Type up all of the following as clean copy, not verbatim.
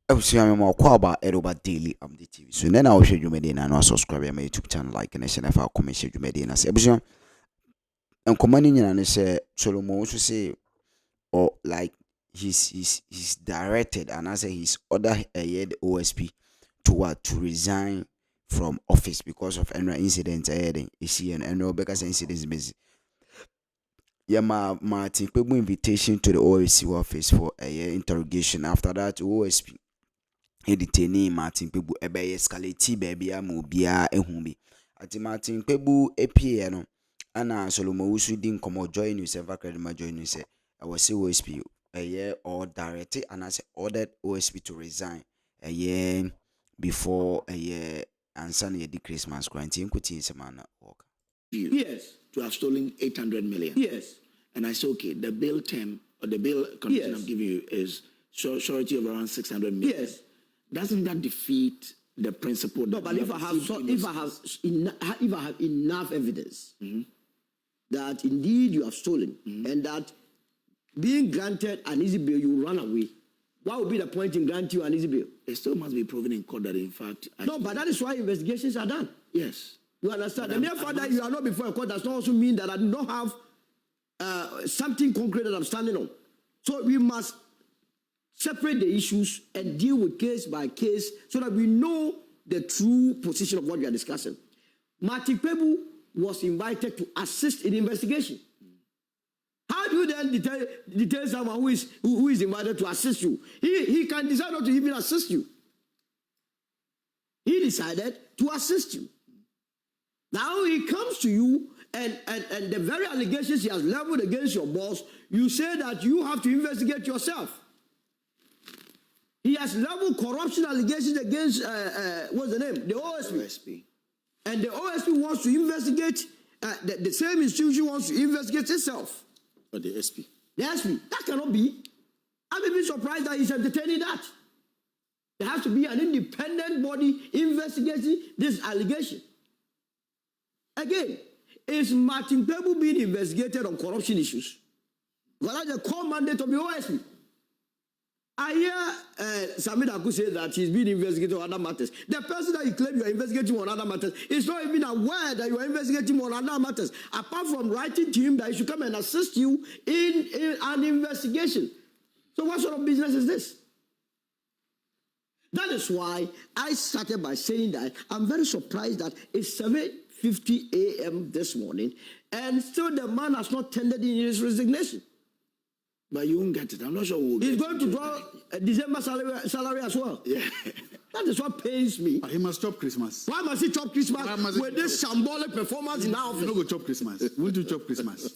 I'm more about Eroba Daily Update TV. So then I'll show you Medina and subscribe to my YouTube channel like and SNFR comment share you Medina. Ebusiam and commanding and say Solomon also say or like he's directed and I say he's ordered the OSP to what to resign from office because of any incident ahead and because incidents busy. Yeah, Martin Pegbo invitation to the OSC office for a interrogation. After that, OSP detainee Martin Pegbo ebe escalate baby amu bia ehumbi. Ati Martin Pegbo APA no ana Solomon Usu din komo join Newz ever credit ma join Newz. I was say OSP a year or directed and I ordered OSP to resign a year before a year and Sunday the Christmas quarantine kuti semana work. Yes. To have stolen 800 million. Yes. And I said, okay, the bill term or the bill condition I'm giving you is surety of around 600 million. Yes. Doesn't that defeat the principle? No, but if I have enough evidence that indeed you have stolen and that being granted an easy bail, you run away. What would be the point in granting you an easy bail? It still must be proven in court that in fact. No, but that is why investigations are done. Yes. You understand? The mere fact that you are not before a court does not also mean that I do not have something concrete that I'm standing on. So we must separate the issues and deal with case by case so that we know the true position of what we are discussing. Martin Pegbo was invited to assist in the investigation. How do you then detain someone who is invited to assist you? He can decide not to even assist you. He decided to assist you. Now he comes to you and the very allegations he has leveled against your boss, you say that you have to investigate yourself. He has leveled corruption allegations against, what's the name? The OSP. And the OSP wants to investigate, the same institution wants to investigate itself. But the SP. The SP. That cannot be. I'm even surprised that he's entertaining that. There has to be an independent body investigating this allegation. Again, is Martin Pegbo being investigated on corruption issues? Because that's the core mandate of the OSP. I hear Samir Aku say that he's being investigated on other matters. The person that you claim you are investigating on other matters is not even aware that you are investigating on other matters, apart from writing to him that he should come and assist you in an investigation. So what sort of business is this? That is why I started by saying that I'm very surprised that it's 7:50 a.m. this morning and still the man has not tendered in his resignation. But you won't get it. I'm not sure we'll He's going to draw a December salary as well. Yeah. That is what pains me. But he must chop Christmas. Why must he chop Christmas with this shambolic performance in our office? We'll go chop Christmas. We'll do chop Christmas.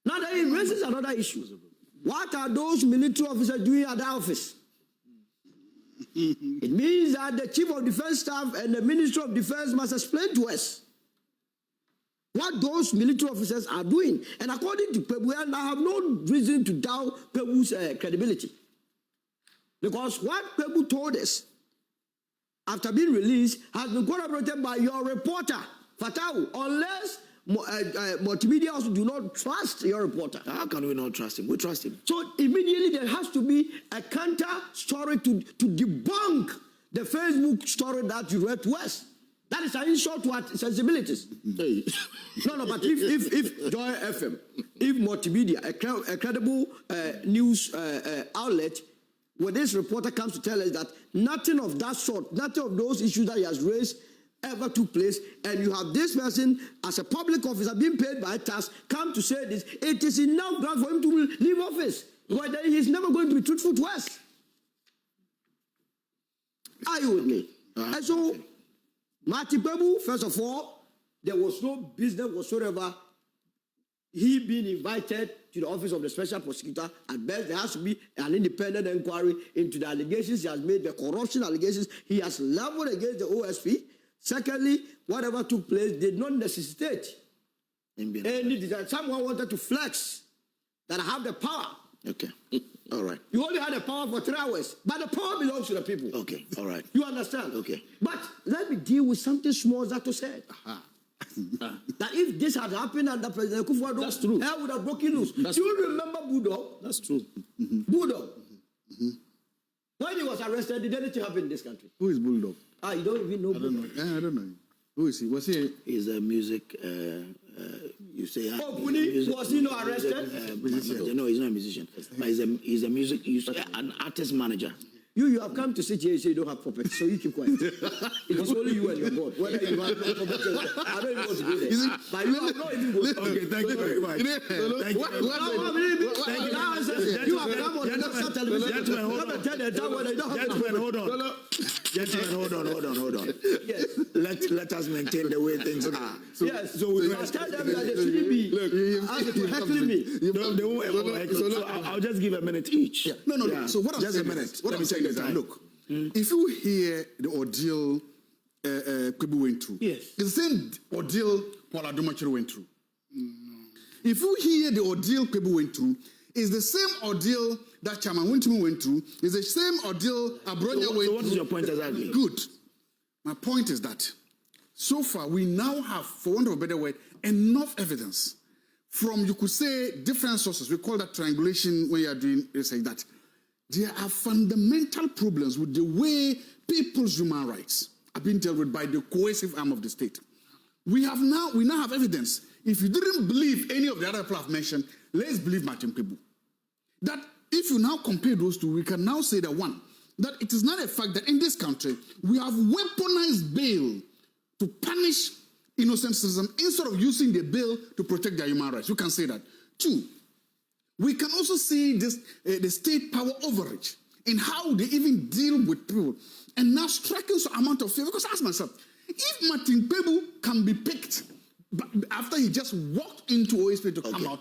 Now that it raises another issue. What are those military officers doing at the office? It means that the Chief of Defense Staff and the Ministry of Defense must explain to us what those military officers are doing. And according to Pegbo, and I have no reason to doubt Pegbo's credibility. Because what Pegbo told us after being released has been corroborated by your reporter, Fatawu, unless multimedia also do not trust your reporter. How can we not trust him? We trust him. So immediately there has to be a counter story to debunk the Facebook story that you read to us. That is an insult to our sensibilities. No, but if Joy FM, if multimedia, a credible news outlet, where this reporter comes to tell us that nothing of that sort, nothing of those issues that he has raised ever took place, and you have this person as a public officer being paid by tax come to say this, it is enough ground for him to leave office. Because then he's never going to be truthful to us. Are you with me? And so, Martin Pegbo, first of all, there was no business whatsoever he being invited to the office of the special prosecutor. At best, there has to be an independent inquiry into the allegations he has made, the corruption allegations he has leveled against the OSP. Secondly, whatever took place did not necessitate any desire. Someone wanted to flex that I have the power. Okay. All right. You only had the power for 3 hours, but the power belongs to the people. Okay. All right. You understand? Okay. But let me deal with something small Zato said. That if this had happened under President Kufuor, that's true. Hell would have broken loose. Do you remember Bulldog? That's true. Bulldog. When he was arrested, did anything happen in this country? Who is Bulldog? You don't even know. I don't know. I don't know. Who is he? Was he? He's a music. You say. Oh, Puni, was he not arrested? No, he's not a musician. But he's a music. An artist manager. You have come to sit here and say you don't have property, so you keep quiet. It was only you and your God. Whether you have no property, I don't even want to go there. But you have not even go. Okay, thank you very much. Thank you. You have come on the national television. Gentlemen, hold on. Gentlemen, hold on. Yes. Let us maintain the way things are. Yes. So we must tell them that they shouldn't be heckling me. So I'll just give a minute each. No. So what I'm just saying a minute. is, what I'm saying is that, look, if you hear the ordeal people went through, yes, it's the same ordeal Paul Adomachiro went through. If you hear the ordeal people went through, it's the same ordeal that Chairman Wintoumi went through. It's the same ordeal Abronya went through. So what is your point exactly? Good. My point is that so far we now have, for want of a better word, enough evidence from, you could say, different sources. We call that triangulation when you are doing research, that there are fundamental problems with the way people's human rights are being dealt with by the coercive arm of the state. We now have evidence. If you didn't believe any of the other people I've mentioned, let's believe Martin Pebu. That if you now compare those two, we can now say that one, that it is not a fact that in this country we have weaponized bail to punish innocent citizens instead of using the bail to protect their human rights. You can say that. Two, we can also see this the state power overreach in how they even deal with people and now striking some amount of fear. Because I ask myself, if Martin Pebu can be picked after he just walked into OSP to come out,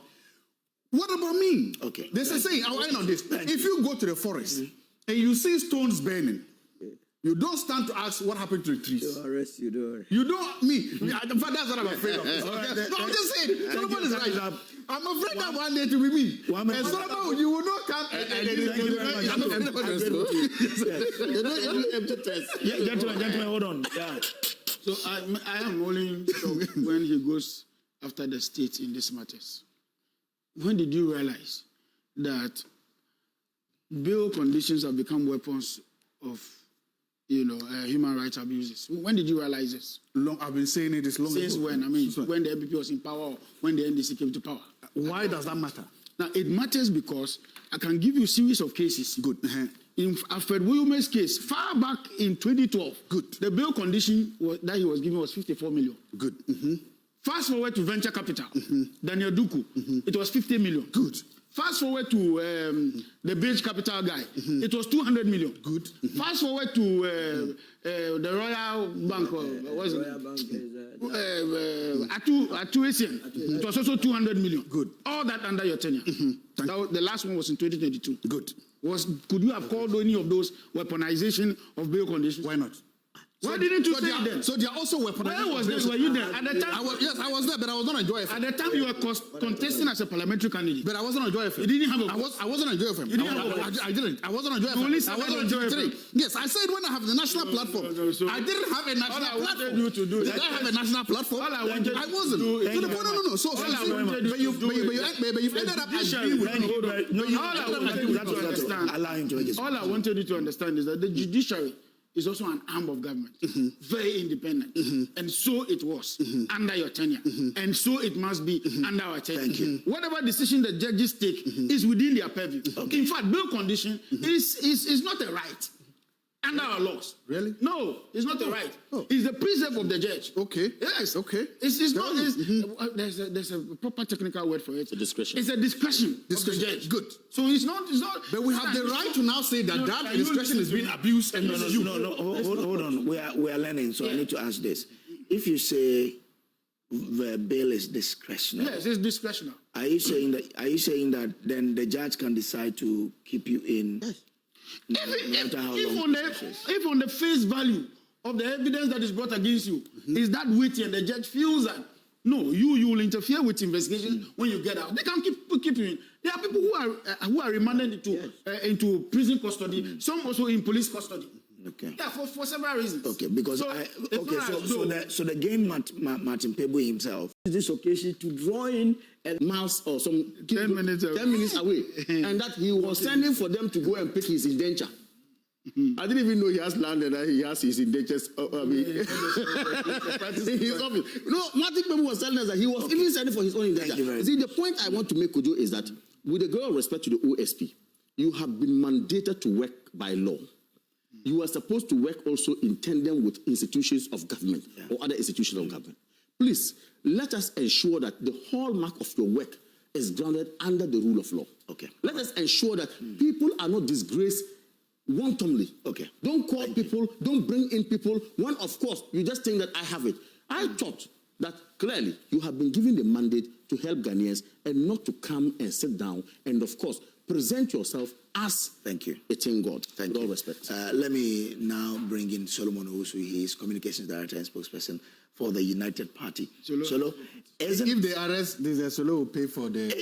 what about me? Okay. There's a saying, I'll end on this. If you go to the forest and you see stones burning, you don't stand to ask what happened to the trees. Don't arrest you, don't. You don't, me. In fact, that's what I'm afraid of. No, I'm just saying, Solomon is right. I'm afraid that one day to be me. And Solomon, you will not come Gentlemen, hold on. Yeah. So I am only shocked when he goes after the state in these matters. When did you realize that bail conditions have become weapons of, human rights abuses? When did you realize this? Long, I've been saying it this long. Since when? I mean, when the MPP was in power, or when the NDC came to power. Why does that matter? Now, it matters because I can give you a series of cases. Good. In Alfred Wilmer's case, far back in 2012, good, the bail condition that he was given was 54 million. Good. Fast forward to venture capital, Daniel Duku, it was 50 million. Good. Fast forward to the Beach Capital guy, it was 200 million. Good. Fast forward to the Royal Bank, what is it? Royal Bank is Atu Asian, it was also 200 million. Good. All that under your tenure. The last one was in 2022. Good. Could you have called any of those weaponization of bail conditions? Why not? Why didn't you say them? So they are also weaponized. Where was this? Were you there at the time? I was there, but I was not on Joy FM. At the time, you were contesting as a parliamentary candidate. But I wasn't on Joy FM. You didn't have a I wasn't on Joy FM. You didn't have a I didn't. I wasn't on Joy FM. You only said I was on Joy FM. Yes, I said when I have the national platform. I didn't have a national platform. You to do Did I have a national platform? I wasn't. No. So but you've ended up agreeing with me. All I wanted you to understand is that the judiciary is also an arm of government, very independent. And so it was under your tenure. And so it must be under our tenure. Thank you. Whatever decision the judges take is within their purview. In fact, bail condition is not a right under our laws. Really? No, it's not a right. It's the precept of the judge. Okay. Yes. Okay. It's not. There's a proper technical word for it. It's a discretion. It's a discretion of the judge. Good. So it's not. But we have the right to now say that that discretion is being abused and misused. No. Hold on. We are learning, so I need to ask this. If you say the bail is discretionary, yes, it's discretionary. Are you saying that then the judge can decide to keep you in? Yes. If on the face value of the evidence that is brought against you is that weighty and the judge feels that no, you will interfere with investigation when you get out, they can keep you in. There are people who are remanded into prison custody, some also in police custody. Okay. Yeah, for several reasons. Okay, because so the game Martin Pebu himself. This occasion to draw in a mouse or some 10 minutes away, and that he was sending for them to go and pick his indenture. I didn't even know he has land and he has his indentures. In his office. No, Martin Pebu was telling us that he was even sending for his own indenture. See, the point I want to make, Kojo, is that with a great respect to the OSP, you have been mandated to work by law. You are supposed to work also in tandem with institutions of government or other institutions of government. Please, let us ensure that the hallmark of your work is grounded under the rule of law. Okay. Let us ensure that people are not disgraced wantonly. Okay. Don't call people, don't bring in people. One, of course, you just think that I have it. I thought that clearly you have been given the mandate to help Ghanaians and not to come and sit down and, of course, present yourself as a teen God. With all respect. Let me now bring in Solomon Owusu. He is communications director and spokesperson for the United Party. Solo, if they arrest, the Solo will pay for the...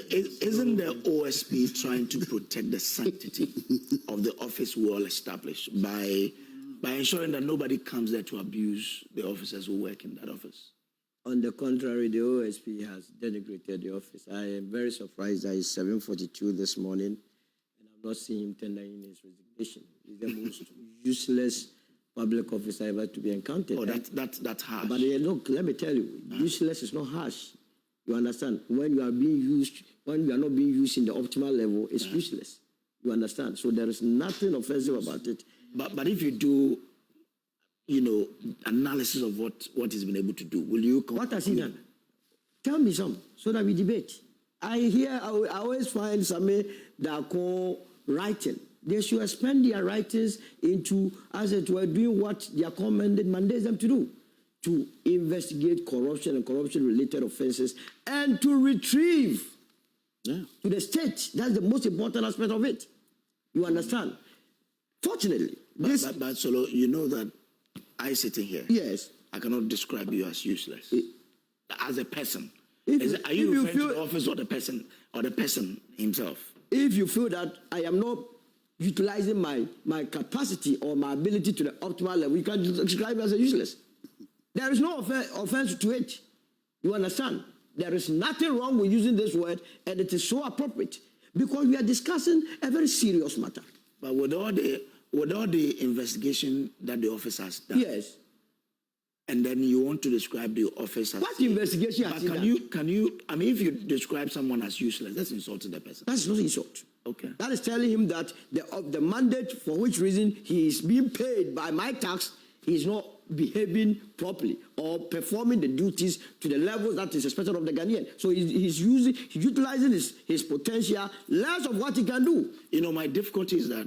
Isn't the OSP trying to protect the sanctity of the office we all established by ensuring that nobody comes there to abuse the officers who work in that office? On the contrary, the OSP has denigrated the office. I am very surprised that it's 7:42 this morning, and I'm not seeing him tendering his resignation. He's the most useless public officer ever to be encountered. Oh, that's harsh. But look, let me tell you, useless is not harsh. You understand? When you are being used, when you are not being used in the optimal level, it's useless. You understand? So there is nothing offensive about it. But if you do, analysis of what he's been able to do, will you... What has he done? Tell me some, so that we debate. I always find some that call writing. They should expend their writings into, as it were, doing what their commanded mandates them to do, to investigate corruption and corruption-related offenses, and to retrieve to the state. That's the most important aspect of it. You understand? Fortunately, but Solo, you know that I sitting here. Yes. I cannot describe you as useless. As a person. Are you you referring feel, to the office or the person himself? If you feel that I am not utilizing my capacity or my ability to the optimal level, you can describe me as a useless. There is no offense to it. You understand? There is nothing wrong with using this word, and it is so appropriate because we are discussing a very serious matter. But with all the investigation that the office has done, yes, and then you want to describe the office as... What investigation has he done? Can you, I mean, if you describe someone as useless, that's insulting the person. That's not insult. Okay. That is telling him that the mandate for which reason he is being paid by my tax, he is not behaving properly or performing the duties to the levels that is expected of the Ghanaian. So he's utilizing his potential, less of what he can do. My difficulty is that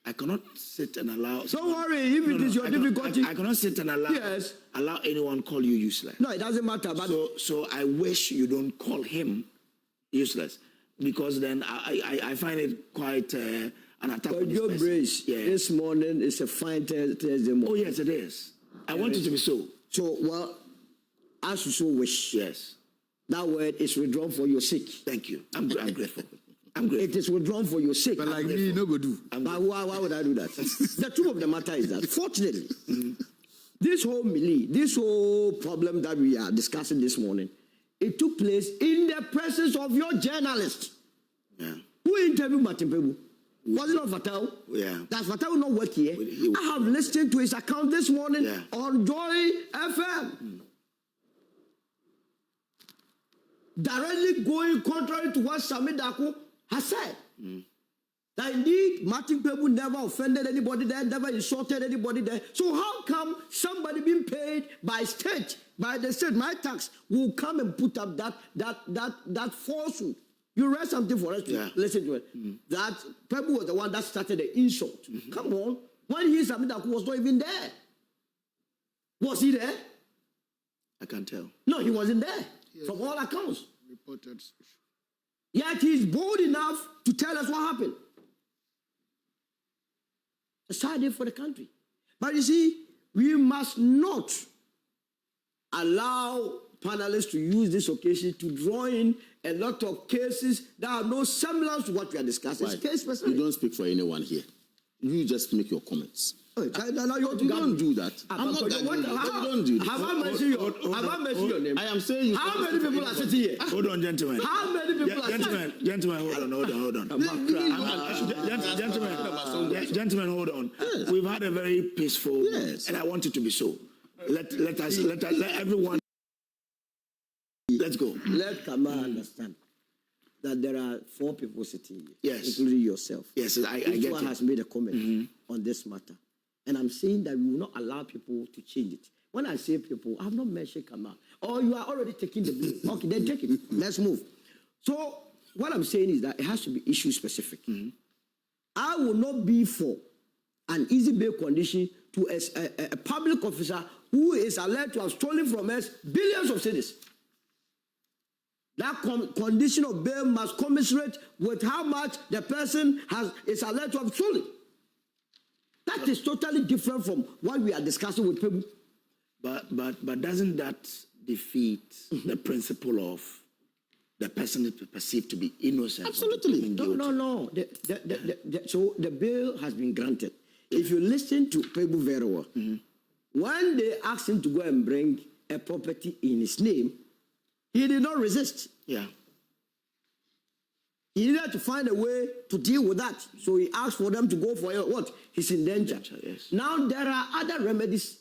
I cannot sit and allow... Don't worry, if it is your difficulty... I cannot sit and allow anyone call you useless. No, it doesn't matter. But so I wish you don't call him useless, because then I find it quite an attack on his person. Brace, this morning is a fine Thursday morning. Oh, yes, it is. I want it to be so. So, well, as you so wish. Yes. That word is withdrawn for your sake. Thank you. I'm grateful. It is withdrawn for your sake. But like me, no go do. But why would I do that? The truth of the matter is that, fortunately, this whole problem that we are discussing this morning, it took place in the presence of your journalist. Yeah. Who interviewed Martin Pebu? Was it not Fatal? Yeah. Does Fatal not work here? I have listened to his account this morning on Joy FM. Directly going contrary to what Sami Daku has said. That indeed Martin Pebu never offended anybody there, never insulted anybody there. So how come somebody being paid by the state, my tax, will come and put up that falsehood? You read something for us to listen to it. That Pebu was the one that started the insult. Come on. When he Sami Daku was not even there. Was he there? I can't tell. No, he wasn't there. Yes. From all accounts. Reported. Yet he's bold enough to tell us what happened. A sad day for the country. But you see, we must not allow panelists to use this occasion to draw in a lot of cases that have no semblance to what we are discussing. Right. Case you don't speak for anyone here. you just make your comments. Now you don't do that. I'm not gagging you. Don't do that. Have I mentioned your name? I am saying you. How many people are sitting here? Hold on, gentlemen. How many people are sitting? Gentlemen, hold on. Gentlemen, hold on. Yes. We've had a very peaceful, and I want it to be so. Let everyone. Let's go. Let Kama understand that there are 4 people sitting here, Yes. including yourself. Yes, I Each get one it. has made a comment on this matter. And I'm saying that we will not allow people to change it. When I say people, I have not mentioned Kama. Or you are already taking the blame. Okay, then take it. Let's move. So what I'm saying is that it has to be issue specific. I will not be for an easy bail condition to a public officer who is alleged to have stolen from us billions of cedis. That condition of bail must commensurate with how much the person is alleged to have stolen. That is totally different from what we are discussing with people. But doesn't that defeat the principle of the person is perceived to be innocent? Absolutely. No. So the bail has been granted. If you listen to Pebu very well, when they asked him to go and bring a property in his name, he did not resist. Yeah. He needed to find a way to deal with that. So he asked for them to go for what? His indenture. Yes. Now there are other remedies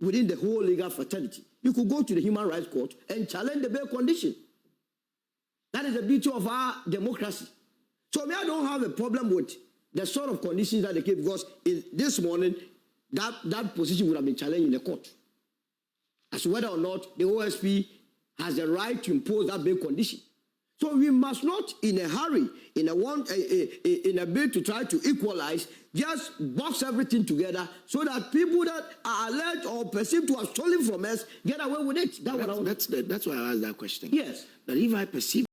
within the whole legal fraternity. You could go to the Human Rights Court and challenge the bail condition. That is the beauty of our democracy. So I don't have a problem with the sort of conditions that they keep, because this morning that position would have been challenged in the court as to whether or not the OSP has the right to impose that bail condition. So we must not, in a hurry, in a bid to try to equalize, just box everything together so that people that are alleged or perceived to have stolen from us get away with it. That's why I asked that question. Yes. That if I perceive